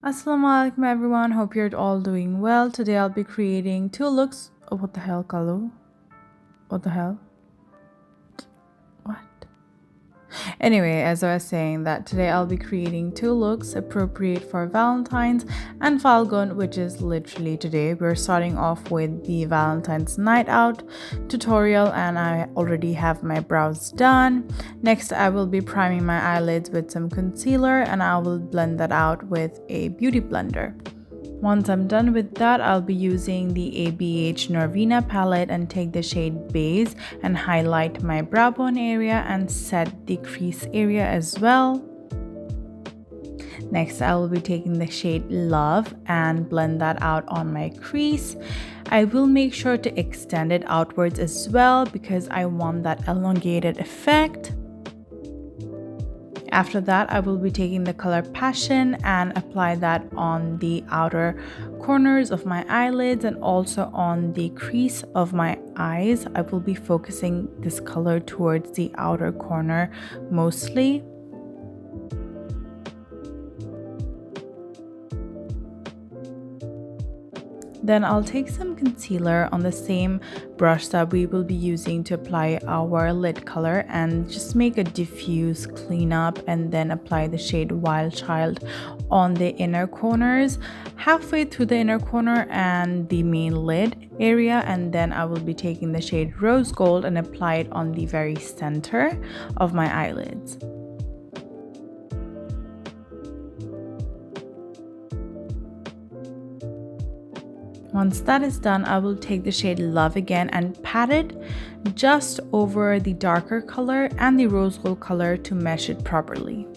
Assalamu alaikum everyone, hope you're all doing well. Today I'll be creating two looks. Oh, what the hell, Kalu? What the hell? What? Anyway, as I was saying that today I'll be creating two looks appropriate for Valentine's and Falgun, which is literally today. We're starting off with the Valentine's night out tutorial and I already have my brows done. Next, I will be priming my eyelids with some concealer and I will blend that out with a beauty blender. Once I'm done with that, I'll be using the ABH Norvina palette and take the shade Base and highlight my brow bone area and set the crease area as well. Next, I will be taking the shade Love and blend that out on my crease. I will make sure to extend it outwards as well because I want that elongated effect. After that, I will be taking the color Passion and apply that on the outer corners of my eyelids and also on the crease of my eyes. I will be focusing this color towards the outer corner mostly. Then I'll take some concealer on the same brush that we will be using to apply our lid color and just make a diffuse cleanup and then apply the shade Wild Child on the inner corners, halfway through the inner corner and the main lid area, and then I will be taking the shade Rose Gold and apply it on the very center of my eyelids. Once that is done, I will take the shade Love again and pat it just over the darker color and the rose gold color to mesh it properly.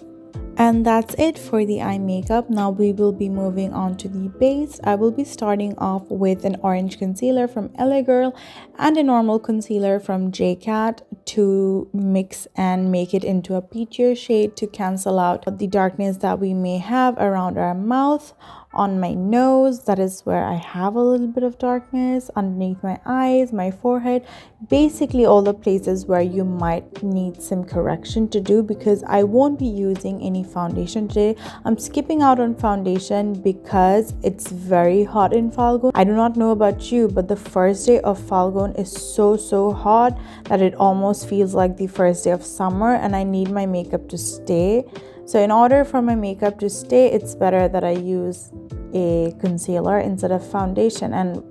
And that's it for the eye makeup. Now we will be moving on to the base. I will be starting off with an orange concealer from LA Girl and a normal concealer from JCat to mix and make it into a peachier shade to cancel out the darkness that we may have around our mouth. On my nose, that is where I have a little bit of darkness, underneath my eyes, my forehead, basically all the places where you might need some correction to do because I won't be using any foundation today. I'm skipping out on foundation because it's very hot in Falgun. I do not know about you, but the first day of Falgun is so hot that it almost feels like the first day of summer and I need my makeup to stay. So in order for my makeup to stay, it's better that I use a concealer instead of foundation. And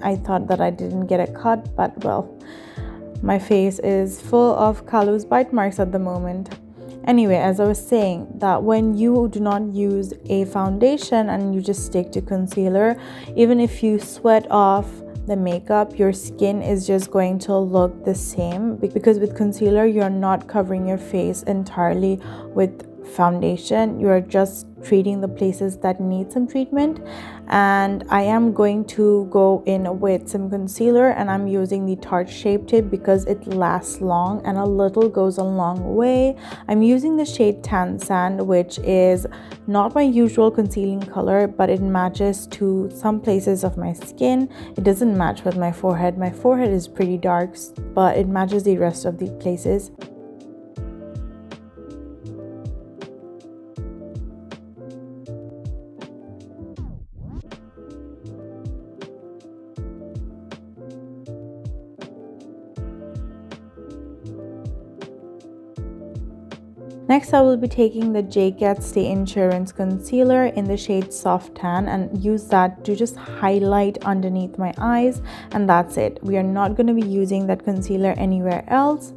I thought that I didn't get a cut, but well, my face is full of Kalu's bite marks at the moment. Anyway, as I was saying, that when you do not use a foundation and you just stick to concealer, even if you sweat off the makeup, your skin is just going to look the same because with concealer, you're not covering your face entirely with foundation. You are just treating the places that need some treatment, and I am going to go in with some concealer and I'm using the Tarte Shape Tape because it lasts long and a little goes a long way. I'm using the shade Tan Sand, which is not my usual concealing color, but it matches to some places of my skin. It doesn't match with my forehead. My forehead is pretty dark, but it matches the rest of the places. Next, I will be taking the JCat Stay Insurance Concealer in the shade Soft Tan and use that to just highlight underneath my eyes, and that's it. We are not going to be using that concealer anywhere else.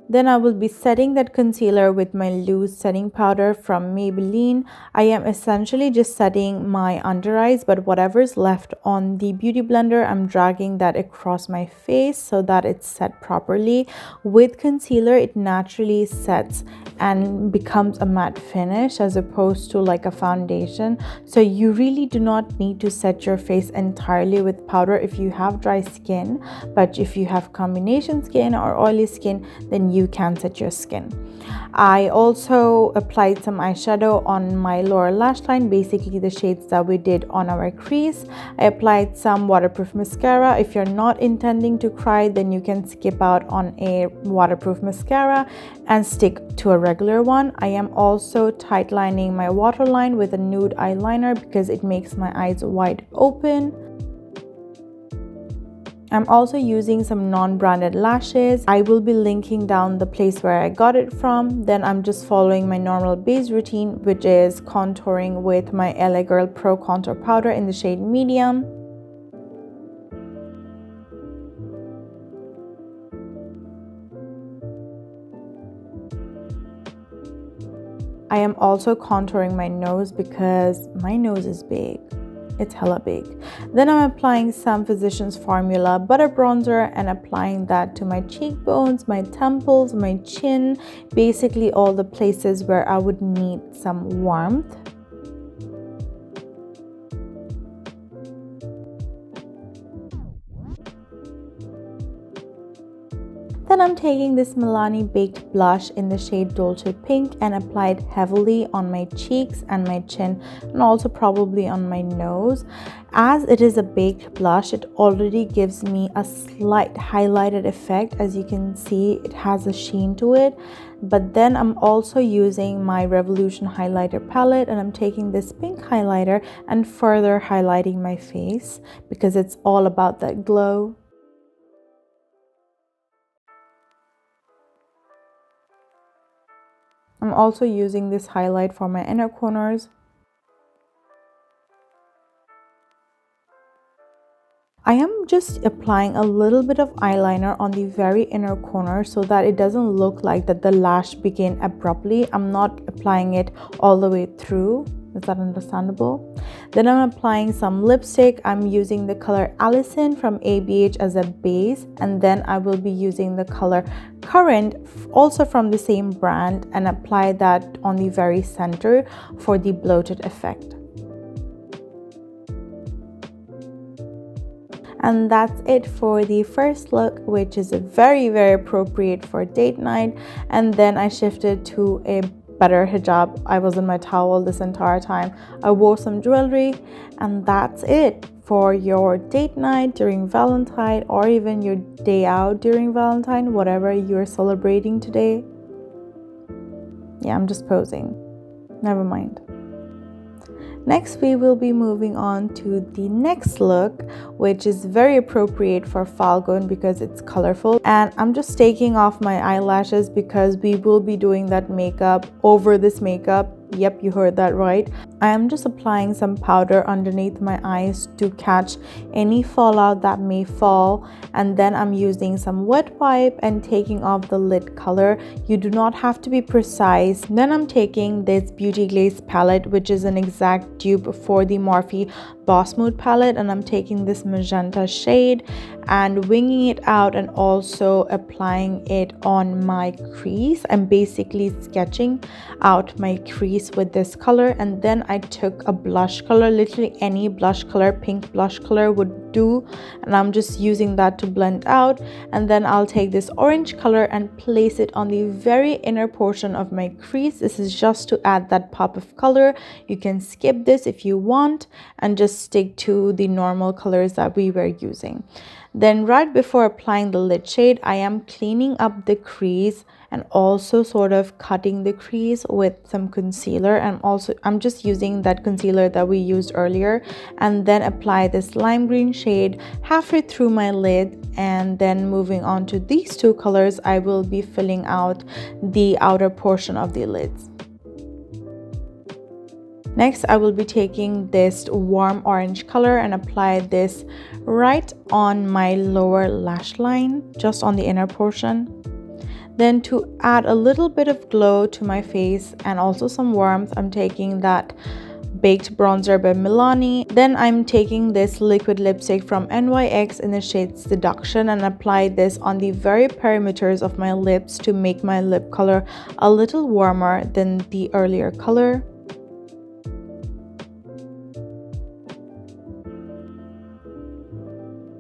Then I will be setting that concealer with my loose setting powder from Maybelline. I am essentially just setting my under eyes, but whatever's left on the beauty blender, I'm dragging that across my face so that it's set properly. With concealer, it naturally sets and becomes a matte finish as opposed to like a foundation. So you really do not need to set your face entirely with powder if you have dry skin, but if you have combination skin or oily skin, then you can set your skin. I also applied some eyeshadow on my lower lash line, basically the shades that we did on our crease. I applied some waterproof mascara. If you're not intending to cry, then you can skip out on a waterproof mascara and stick to a regular one. I am also tight lining my waterline with a nude eyeliner because it makes my eyes wide open. I'm also using some non-branded lashes. I will be linking down the place where I got it from. Then I'm just following my normal base routine, which is contouring with my LA Girl Pro Contour Powder in the shade medium. I am also contouring my nose because my nose is big. It's hella big. Then I'm applying some Physicians Formula butter bronzer and applying that to my cheekbones, my temples, my chin, basically all the places where I would need some warmth. Then I'm taking this Milani Baked Blush in the shade Dolce Pink and applied heavily on my cheeks and my chin and also probably on my nose. As it is a baked blush, it already gives me a slight highlighted effect. As you can see, it has a sheen to it. But then I'm also using my Revolution highlighter palette and I'm taking this pink highlighter and further highlighting my face because it's all about that glow. I'm also using this highlight for my inner corners. I am just applying a little bit of eyeliner on the very inner corner so that it doesn't look like that the lash began abruptly. I'm not applying it all the way through. Is that understandable? Then I'm applying some lipstick. I'm using the color Allison from ABH as a base, and then I will be using the color Current, also from the same brand, and apply that on the very center for the bloated effect. And that's it for the first look, which is very appropriate for date night. And then I shifted to a better hijab. I was in my towel this entire time. I wore some jewelry, and that's it for your date night during Valentine, or even your day out during Valentine, whatever you're celebrating today. Yeah, I'm just posing. Never mind. Next, we will be moving on to the next look, which is very appropriate for Falgun because it's colorful. And I'm just taking off my eyelashes because we will be doing that makeup over this makeup. Yep, you heard that right. I am just applying some powder underneath my eyes to catch any fallout that may fall, and then I'm using some wet wipe and taking off the lid color. You do not have to be precise. Then I'm taking this Beauty Glaze palette, which is an exact dupe for the Morphe Boss Mood palette, and I'm taking this magenta shade and winging it out and also applying it on my crease. I'm basically sketching out my crease with this color, and then I took a blush color, literally any blush color, pink blush color would do, and I'm just using that to blend out. And then I'll take this orange color and place it on the very inner portion of my crease. This is just to add that pop of color. You can skip this if you want and just stick to the normal colors that we were using. Then right before applying the lid shade, I am cleaning up the crease and also sort of cutting the crease with some concealer. And also I'm just using that concealer that we used earlier, and then apply this lime green shade halfway through my lid. And then moving on to these two colors, I will be filling out the outer portion of the lids. Next, I will be taking this warm orange color and apply this right on my lower lash line, just on the inner portion. Then to add a little bit of glow to my face and also some warmth, I'm taking that baked bronzer by Milani. Then I'm taking this liquid lipstick from NYX in the shade Seduction and apply this on the very perimeters of my lips to make my lip color a little warmer than the earlier color.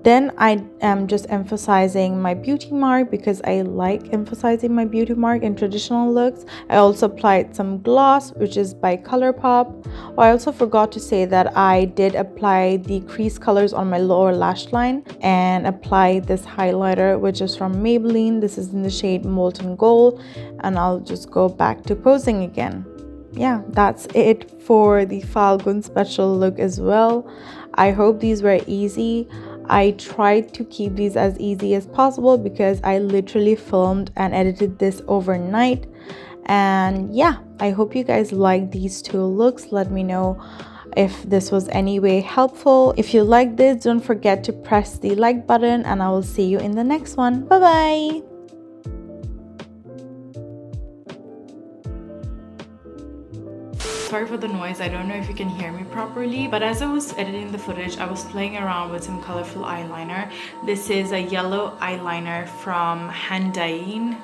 Then I am just emphasizing my beauty mark because I like emphasizing my beauty mark in traditional looks. I also applied some gloss, which is by ColourPop. Oh, I also forgot to say that I did apply the crease colors on my lower lash line and apply this highlighter, which is from Maybelline. This is in the shade Molten Gold, and I'll just go back to posing again. Yeah, that's it for the Falgun special look as well. I hope these were easy. I tried to keep these as easy as possible because I literally filmed and edited this overnight. And yeah, I hope you guys like these two looks. Let me know if this was any way helpful. If you like this, don't forget to press the like button, and I will see you in the next one. Bye bye. Sorry for the noise, I don't know if you can hear me properly, but as I was editing the footage, I was playing around with some colorful eyeliner. This is a yellow eyeliner from heyyy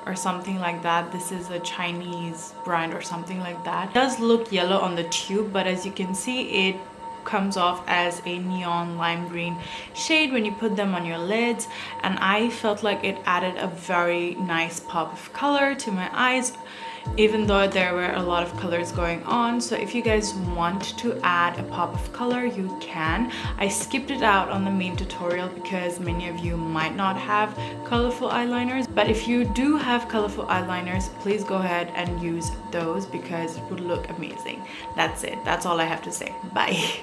or something like that. This is a Chinese brand or something like that. It does look yellow on the tube, but as you can see, it comes off as a neon lime green shade when you put them on your lids, and I felt like it added a very nice pop of color to my eyes, even though there were a lot of colors going on. So if you guys want to add a pop of color, you can. I skipped it out on the main tutorial because many of you might not have colorful eyeliners, but if you do have colorful eyeliners, please go ahead and use those because it would look amazing. That's it. That's all I have to say. Bye.